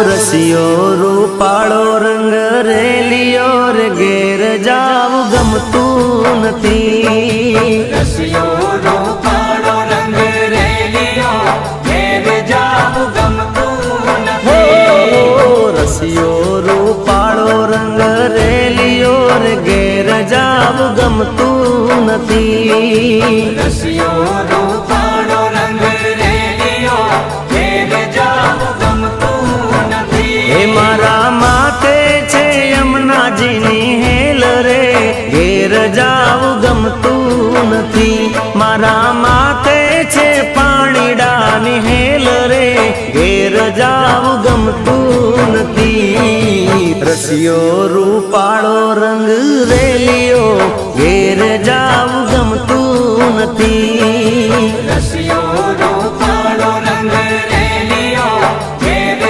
રસિયો રૂપાળો રંગ રેલિયો રે ઘેર જાવું ગમતું નથી રસિયો રૂપાળો રંગ રેલિયો ઘેર જાવું ગમતું નથી રસિયો રૂપાળો રંગ રેલિયો રે ઘેર જાવું ગમતું નથી રસિયો રૂપાળો રંગ રેલિયો ઘેર જાવું ગમતું નથી હે મારા માથે છે યમુનાજીની હેલ રે ઘેર જાવું ગમતું નથી મારા માથે છે પાણીડાની હેલ રે ઘેર જાવું ગમતું નથી રસિયો રૂપાળો રંગ રેલિયો ઘેર જાવું ગમતું નથી